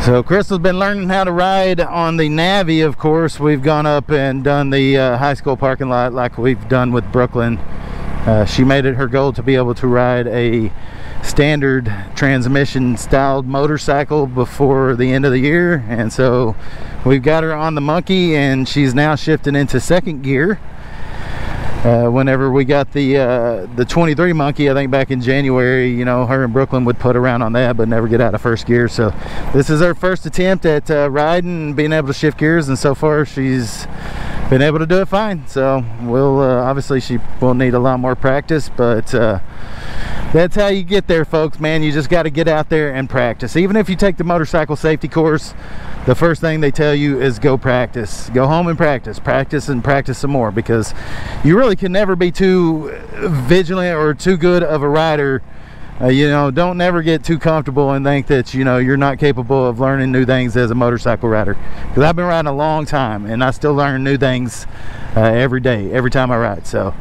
So Crystal's been learning how to ride on the Navi. Of course, we've gone up and done the high school parking lot like we've done with Brooklyn. She made it her goal to be able to ride a standard transmission styled motorcycle before the end of the year, and so we've got her on the Monkey, and she's now shifting into second gear. Whenever we got the 23 Monkey, I think back in January, you know, her and Brooklyn would put around on that but never get out of first gear. So this is her first attempt at riding and being able to shift gears, and so far she's been able to do it fine. So we'll obviously she will need a lot more practice, but that's how you get there, folks, man. You just got to get out there and practice. Even if you take the motorcycle safety course, the first thing they tell you is go practice. Go home and practice and practice some more, because you really can never be too vigilant or too good of a rider. You know, don't never get too comfortable and think that, you know, you're not capable of learning new things as a motorcycle rider, because I've been riding a long time and I still learn new things every day, every time I ride. So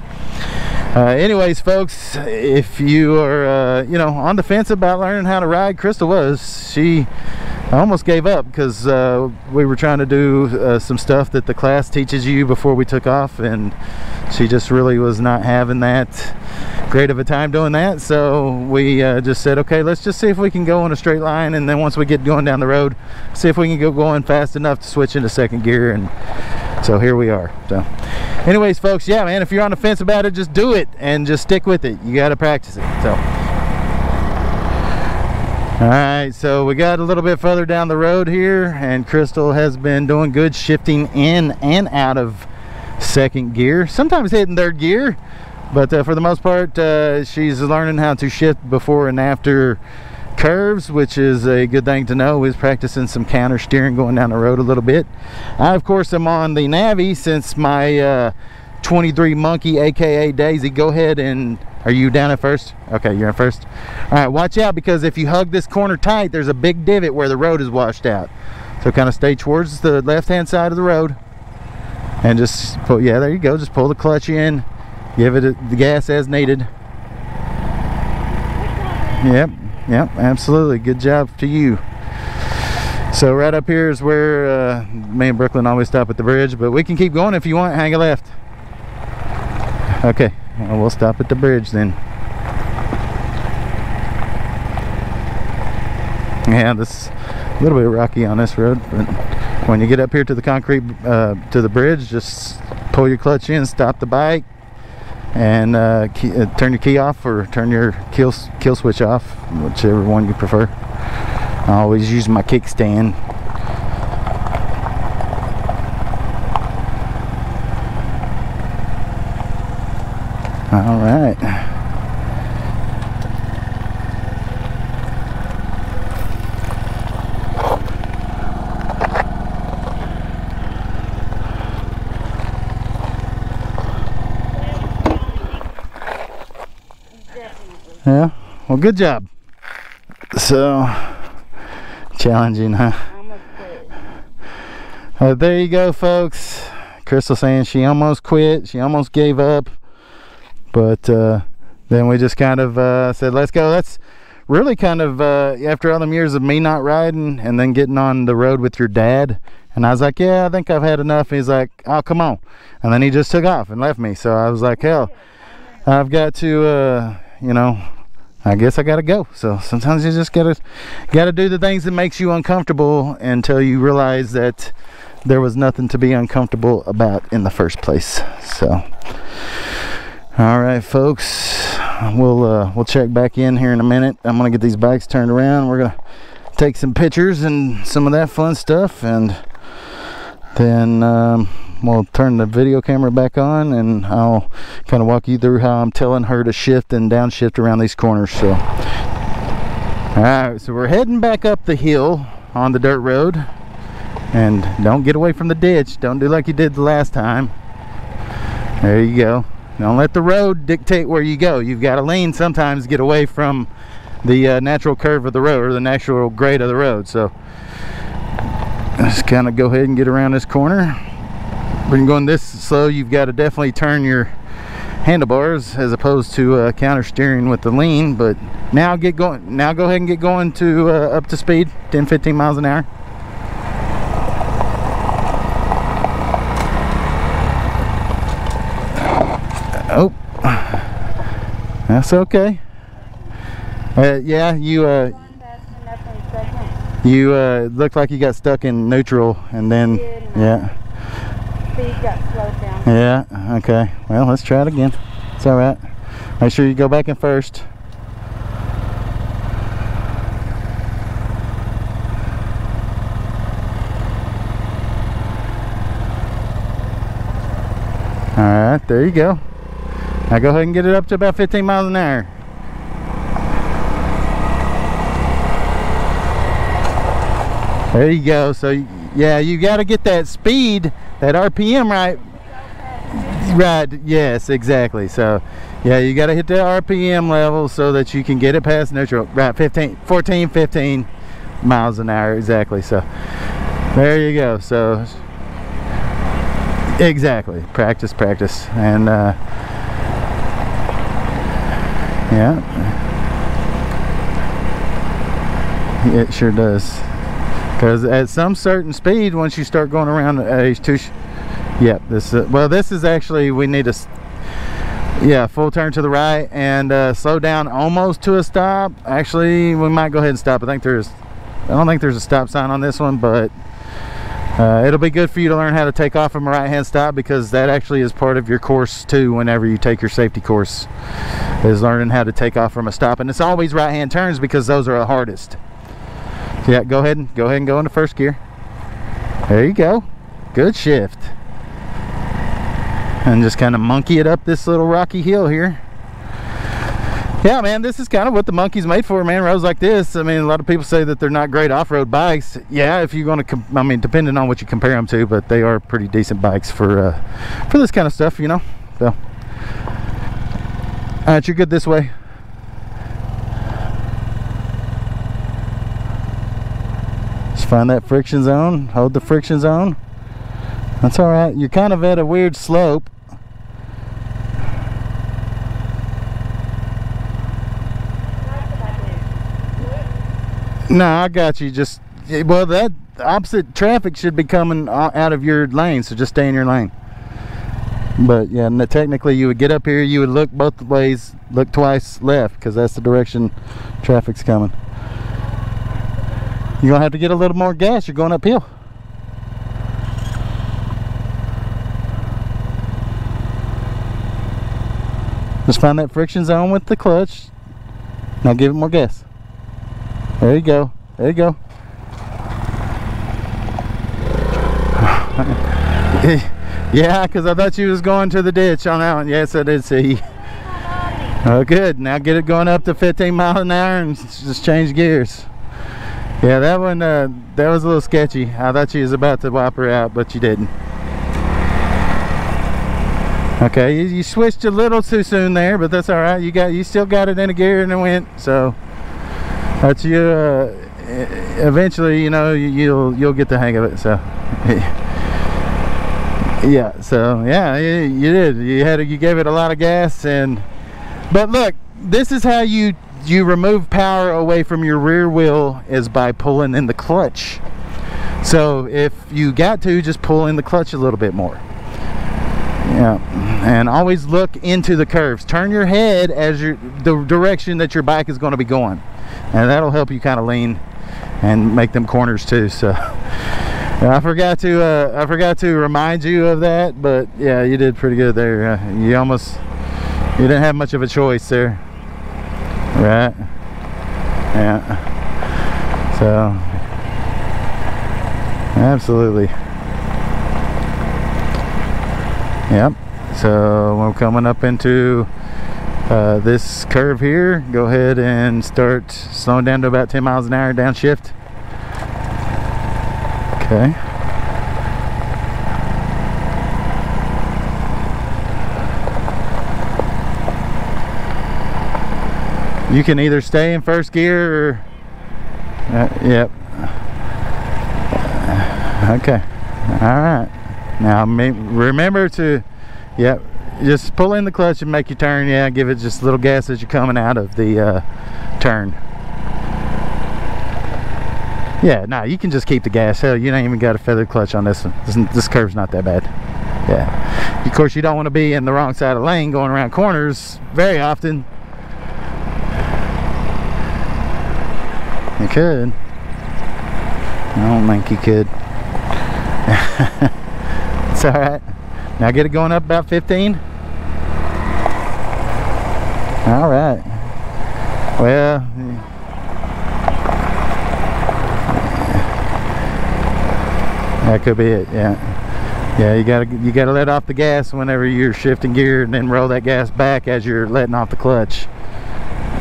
anyways, folks, if you are you know, on the fence about learning how to ride, Crystal was. She almost gave up because we were trying to do some stuff that the class teaches you before we took off, and she just really was not having that great of a time doing that. So we just said, okay, let's just see if we can go in a straight line, and then once we get going down the road, see if we can go going fast enough to switch into second gear. And so here we are. So anyways, folks, yeah, man, if you're on the fence about it, just do it and just stick with it. You got to practice it. So all right, so we got a little bit further down the road here, and Crystal has been doing good shifting in and out of second gear, sometimes hitting third gear, but for the most part she's learning how to shift before and after curves, which is a good thing to know. Is practicing some counter steering going down the road a little bit. I, of course, am on the Navi since my 23 Monkey, aka Daisy. Go ahead, and are you down at first? Okay, you're in first. All right, watch out, because if you hug this corner tight, there's a big divot where the road is washed out. So kind of stay towards the left hand side of the road and just pull. Yeah, there you go. Just pull the clutch in, give it the gas as needed. Yep, absolutely. Good job to you. So right up here is where me and Brooklyn always stop at the bridge, but we can keep going if you want. Hang a left. Okay, well, we'll stop at the bridge then. Yeah, this is a little bit rocky on this road, but when you get up here to the concrete, to the bridge, just pull your clutch in, stop the bike, and turn your key off, or turn your kill switch off, whichever one you prefer. I always use my kickstand. All right. Yeah, well, good job. So challenging, huh? There you go, folks. Crystal saying she almost quit, she almost gave up, but then we just kind of said, let's go. That's really kind of after all them years of me not riding and then getting on the road with your dad, and I was like, yeah, I think I've had enough. And he's like, oh, come on. And then he just took off and left me. So I was like, hell, I've got to you know, I guess I gotta go. So sometimes you just gotta do the things that makes you uncomfortable until you realize that there was nothing to be uncomfortable about in the first place. So all right, folks, we'll check back in here in a minute. I'm gonna get these bikes turned around. We're gonna take some pictures and some of that fun stuff, and then we'll turn the video camera back on, and I'll kind of walk you through how I'm telling her to shift and downshift around these corners. So all right, so we're heading back up the hill on the dirt road, and don't get away from the ditch. Don't do like you did the last time. There you go. Don't let the road dictate where you go. You've got to lean sometimes, get away from the natural curve of the road, or the natural grade of the road. So just kind of go ahead and get around this corner. When you're going this slow, you've got to definitely turn your handlebars as opposed to counter steering with the lean. But now get going. Now go ahead and get going to up to speed, 10-15 miles an hour. Oh, that's okay. Yeah, you looked like you got stuck in neutral, and then yeah. Speed got slowed down. Yeah, okay. Well, let's try it again. It's all right. Make sure you go back in first. All right, there you go. Now go ahead and get it up to about 15 miles an hour. There you go. So yeah, you got to get that speed, that RPM right. Right, yes, exactly. So yeah, you got to hit the RPM level so that you can get it past neutral. Right, 15 miles an hour, exactly. So there you go. So exactly, practice, and yeah, it sure does. Because at some certain speed, once you start going around yep, this is actually, we need a full turn to the right and slow down almost to a stop. Actually, we might go ahead and stop. I don't think there's a stop sign on this one, but it'll be good for you to learn how to take off from a right-hand stop, because that actually is part of your course too. Whenever you take your safety course, is learning how to take off from a stop, and it's always right-hand turns because those are the hardest. So yeah, go ahead and go into first gear. There you go. Good shift. And just kind of monkey it up this little rocky hill here. Yeah, man, this is kind of what the Monkey's made for, man. Roads like this. I mean, a lot of people say that they're not great off-road bikes. Yeah, if you're going to, I mean, depending on what you compare them to, but they are pretty decent bikes for this kind of stuff, you know. So, all right, you're good this way. Just find that friction zone. Hold the friction zone. That's all right. You're kind of at a weird slope. No, I got you. Just, well, that opposite traffic should be coming out of your lane, so just stay in your lane. But yeah, technically you would get up here, you would look both ways, look twice left, because that's the direction traffic's coming. You're gonna have to get a little more gas. You're going uphill. Just find that friction zone with the clutch. Now give it more gas. There you go. There you go. Yeah, because I thought you was going to the ditch on that one. Yes, I did see. Oh, good. Now get it going up to 15 miles an hour and just change gears. Yeah, that one, that was a little sketchy. I thought you was about to wipe her out, but you didn't. Okay, you switched a little too soon there, but that's all right. You still got it in a gear and it went. So that's you. Eventually, you know, you'll get the hang of it. So yeah. So yeah, you did. You gave it a lot of gas, but look, this is how you remove power away from your rear wheel, is by pulling in the clutch. So if you got to, just pull in the clutch a little bit more. Yeah, and always look into the curves. Turn your head as the direction that your bike is going to be going, and that'll help you kind of lean and make them corners too. So I forgot to remind you of that, but yeah, you did pretty good there. You didn't have much of a choice there, right? Yeah. So absolutely. Yep. So we're coming up into this curve here. Go ahead and start slowing down to about 10 miles an hour, downshift. Okay. You can either stay in first gear or yep. Okay. All right. Now remember to, yep, just pull in the clutch and make your turn. Yeah, give it just a little gas as you're coming out of the turn. Yeah, no, you can just keep the gas. Hell, you ain't even got a feather clutch on this one. This curve's not that bad. Yeah, of course you don't want to be in the wrong side of the lane going around corners very often. You could. I don't think you could. It's alright. Now get it going up about 15. Alright. Well, that could be it. Yeah, you gotta let off the gas whenever you're shifting gear, and then roll that gas back as you're letting off the clutch.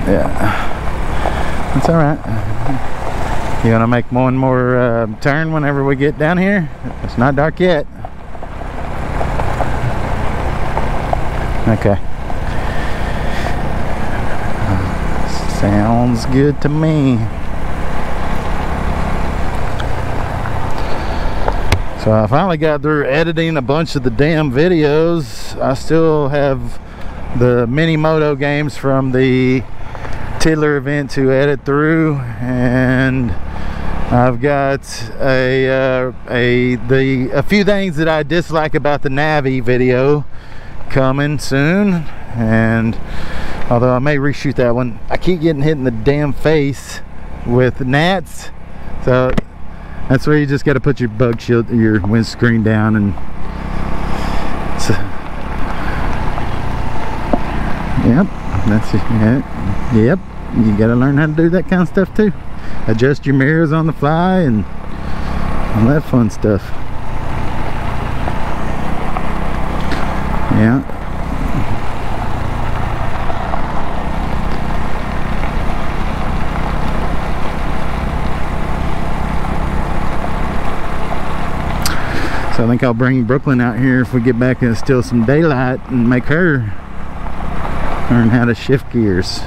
Yeah, that's all right. You're gonna make one more turn whenever we get down here. It's not dark yet. Okay. Sounds good to me. So I finally got through editing a bunch of the damn videos. I still have the mini moto games from the Tiddler event to edit through, and I've got a few things that I dislike about the Navi video coming soon. And although I may reshoot that one, I keep getting hit in the damn face with gnats. So that's where you just got to put your bug shield, your windscreen down, and yep, that's it. Yep, you got to learn how to do that kind of stuff too. Adjust your mirrors on the fly and all that fun stuff. Yeah. So I think I'll bring Brooklyn out here if we get back and still some daylight, and make her learn how to shift gears.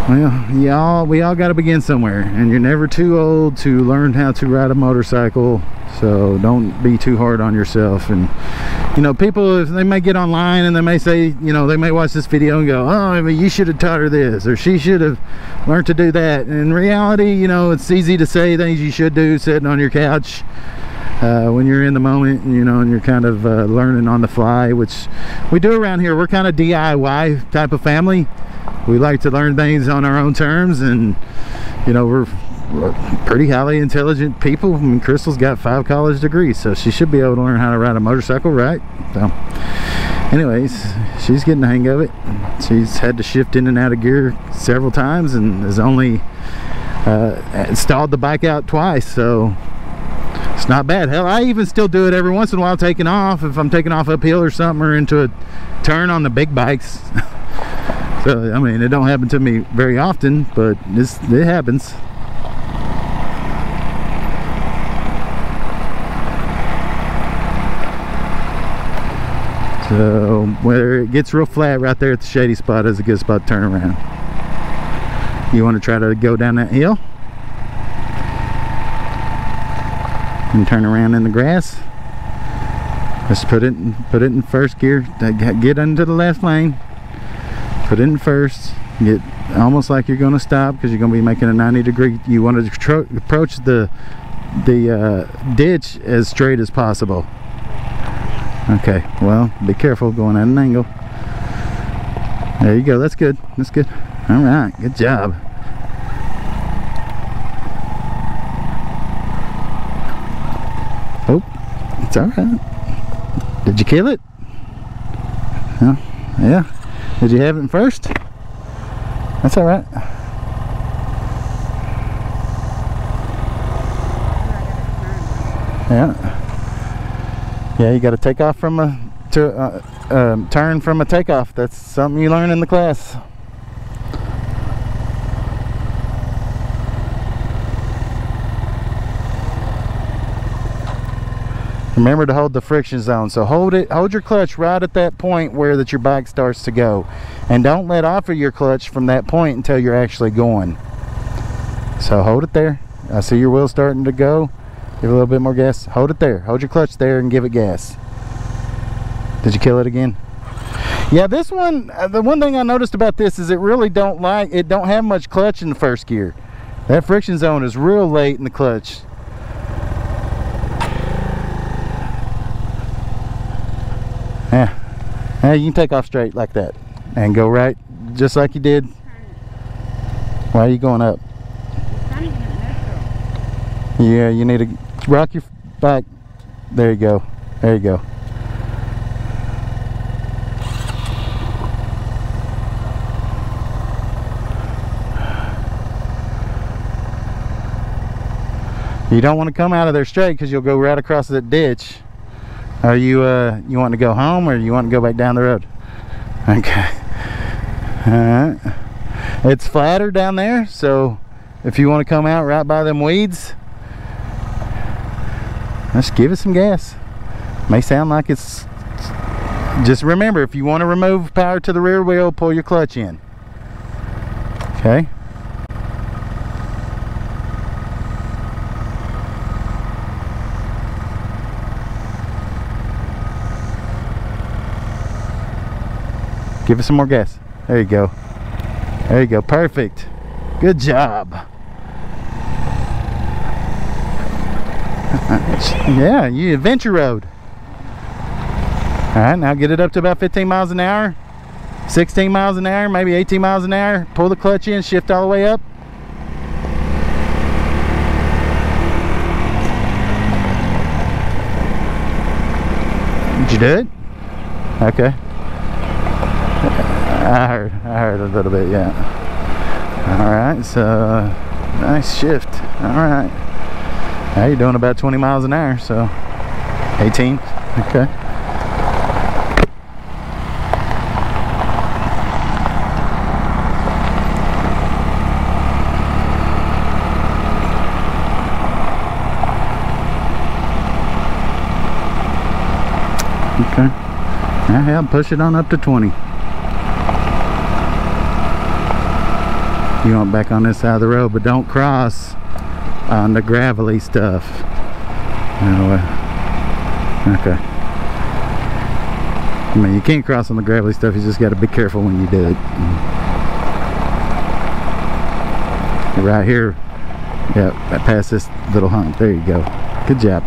Well, we all got to begin somewhere, and you're never too old to learn how to ride a motorcycle. So don't be too hard on yourself. And you know, people, they may get online and they may say, you know, they may watch this video and go, oh, I mean, you should have taught her this, or she should have learned to do that. And in reality, you know, it's easy to say things you should do sitting on your couch when you're in the moment, you know, and you're kind of learning on the fly, which we do around here. We're kind of DIY type of family. We like to learn things on our own terms, and you know, we're pretty highly intelligent people. I mean, Crystal's got 5 college degrees, so she should be able to learn how to ride a motorcycle, right? So anyways, she's getting the hang of it. She's had to shift in and out of gear several times, and has only stalled the bike out twice, so it's not bad. Hell, I even still do it every once in a while, taking off, if I'm taking off uphill or something, or into a turn on the big bikes. So I mean, it don't happen to me very often, but it happens. So where it gets real flat right there at the shady spot is a good spot to turn around. You want to try to go down that hill and turn around in the grass. Just put it in first gear. Get into the left lane. Put it in first. Get almost like you're going to stop, because you're going to be making a 90-degree. You want to approach the ditch as straight as possible. Okay, well, be careful going at an angle. There you go. That's good. That's good. All right, good job. Oh, it's all right. Did you kill it? Huh? Yeah. Did you have it in first? That's all right. Yeah, you got to take off from turn from a takeoff. That's something you learn in the class. Remember to hold the friction zone. So hold your clutch right at that point where that your bike starts to go, and don't let off of your clutch from that point until you're actually going. So hold it there. I see your wheel starting to go. Give it a little bit more gas. Hold it there. Hold your clutch there and give it gas. Did you kill it again? Yeah, this one, the one thing I noticed about this is it really don't have much clutch in the first gear. That friction zone is real late in the clutch. Yeah, you can take off straight like that and go right just like you did. Why are you going up? Yeah, you need to rock your bike. There you go. There you go. You don't want to come out of there straight because you'll go right across that ditch. Are you you want to go home, or you want to go back down the road? Okay. Alright. It's flatter down there, so if you want to come out right by them weeds, just give it some gas. May sound like it's... Just remember, if you want to remove power to the rear wheel, pull your clutch in. Okay. Give it some more gas. There you go. There you go. Perfect. Good job. Yeah, you adventure road. Alright, now get it up to about 15 miles an hour, 16 miles an hour, maybe 18 miles an hour. Pull the clutch in, shift all the way up. Did you do it? Okay. I heard a little bit, yeah. Alright, so nice shift. Alright. Now you're doing about 20 miles an hour, so 18. Okay. Okay. Yeah, push it on up to 20. You want back on this side of the road, but don't cross on the gravelly stuff. No, okay. I mean, you can't cross on the gravelly stuff. You just got to be careful when you do it. Right here, yeah, past this little hump. There you go. Good job.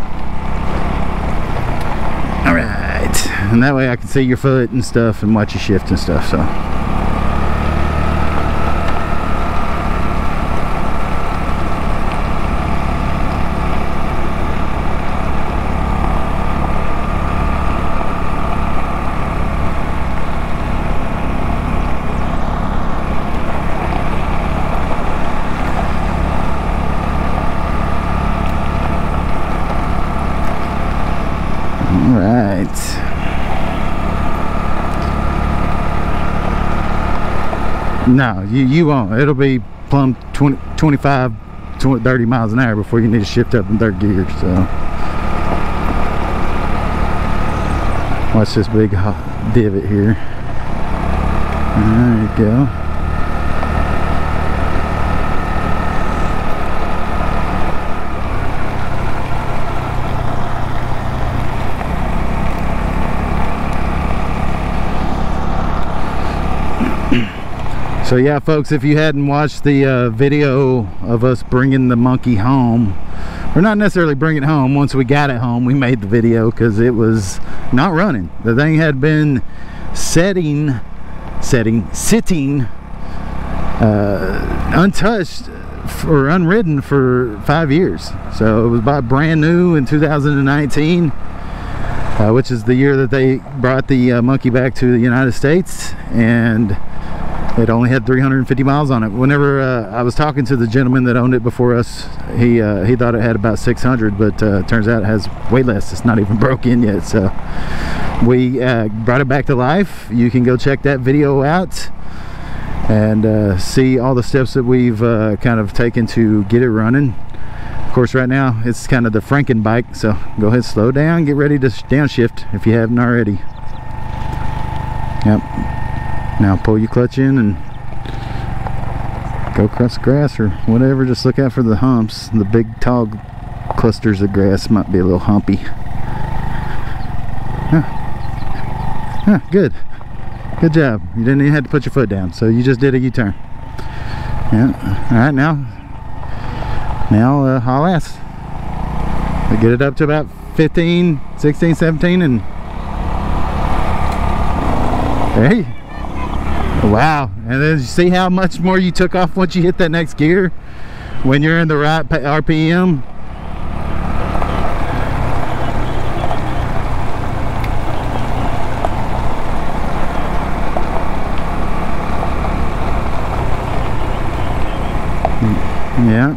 All right, and that way I can see your foot and stuff and watch you shift and stuff. So. No, you won't. It'll be plumb 25, 30 miles an hour before you need to shift up in third gear. So watch this big divot here. There you go. So yeah, folks, if you hadn't watched the video of us bringing the monkey home, or not necessarily bringing it home, once we got it home, we made the video because it was not running. The thing had been sitting untouched or unridden for 5 years. So it was bought brand new in 2019, which is the year that they brought the monkey back to the United States, and it only had 350 miles on it. Whenever I was talking to the gentleman that owned it before us, he thought it had about 600, but turns out it has way less. It's not even broke in yet. So we brought it back to life. You can go check that video out and see all the steps that we've kind of taken to get it running. course, right now it's kind of the Franken bike, so go ahead, slow down, get ready to downshift if you haven't already. Yep. Now pull your clutch in and go across the grass or whatever. Just look out for the humps. The big tall clusters of grass might be a little humpy. Good job. You didn't even have to put your foot down, so you just did a U-turn. Yeah. All right, now haul ass. We get it up to about 15, 16, 17, and hey, wow. And then you see how much more you took off once you hit that next gear when you're in the right RPM. Yeah.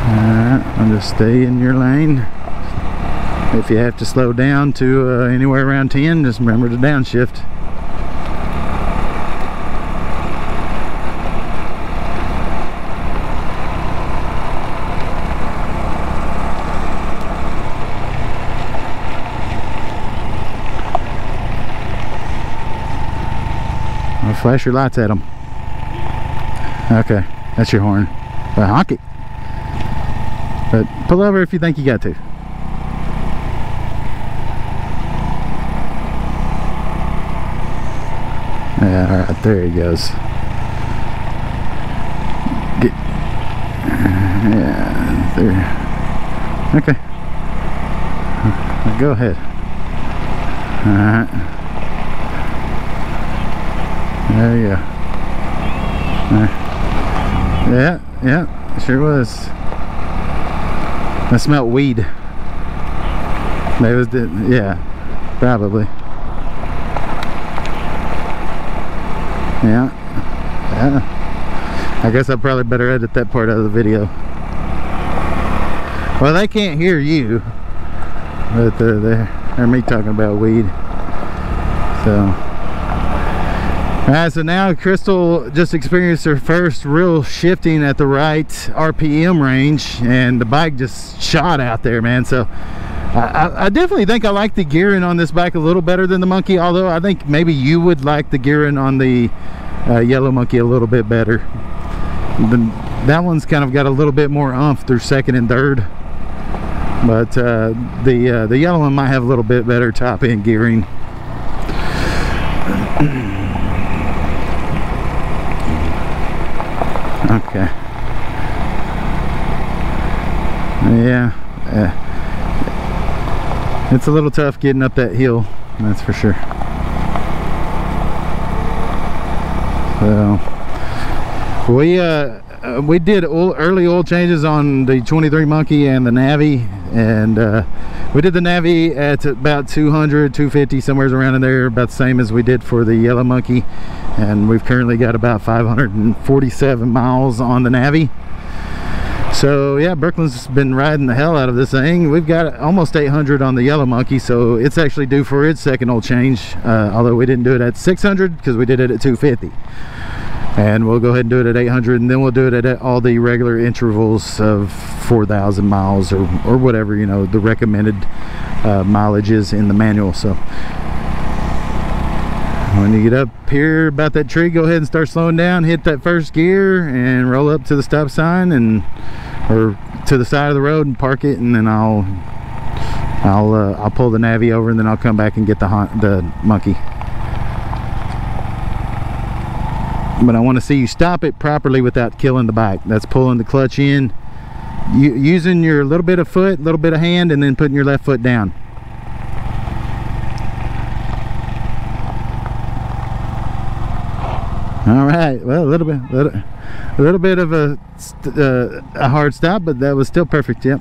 Alright, I'll just stay in your lane. If you have to slow down to anywhere around 10, just remember to downshift. Flash your lights at them. Okay, that's your horn. Well, honk it. But pull over if you think you got to. Yeah, all right, there he goes. Get. Yeah, there. Okay. Go ahead. All right. There you go. Yeah, sure was. I smelled weed. That was the, yeah, probably. Yeah. I guess I probably better edit that part out of the video. Well, they can't hear you, but they're me talking about weed. So. Alright, so now Crystal just experienced her first real shifting at the right RPM range, and the bike just shot out there, man. So I definitely think I like the gearing on this bike a little better than the Monkey, although I think maybe you would like the gearing on the Yellow Monkey a little bit better. That one's kind of got a little bit more oomph through second and third, but the yellow one might have a little bit better top end gearing. Okay. Yeah. It's a little tough getting up that hill, that's for sure. So we did early oil changes on the 23 Monkey and the Navi, and we did the Navi at about 200, 250, somewhere around in there, about the same as we did for the Yellow Monkey. And we've currently got about 547 miles on the Navi. So yeah, Brooklyn's been riding the hell out of this thing. We've got almost 800 on the Yellow Monkey, so it's actually due for its second oil change, although we didn't do it at 600 because we did it at 250. And we'll go ahead and do it at 800, and then we'll do it at all the regular intervals of 4,000 miles or whatever, you know, the recommended mileage is in the manual. So when you get up here about that tree, go ahead and start slowing down, hit that first gear and roll up to the stop sign or to the side of the road and park it, and then I'll pull the Navi over, and then I'll come back and get the Monkey. But I want to see you stop it properly without killing the bike. That's pulling the clutch in, using your little bit of foot, little bit of hand, and then putting your left foot down. All right, well, a little bit of a hard stop, but that was still perfect. Yep.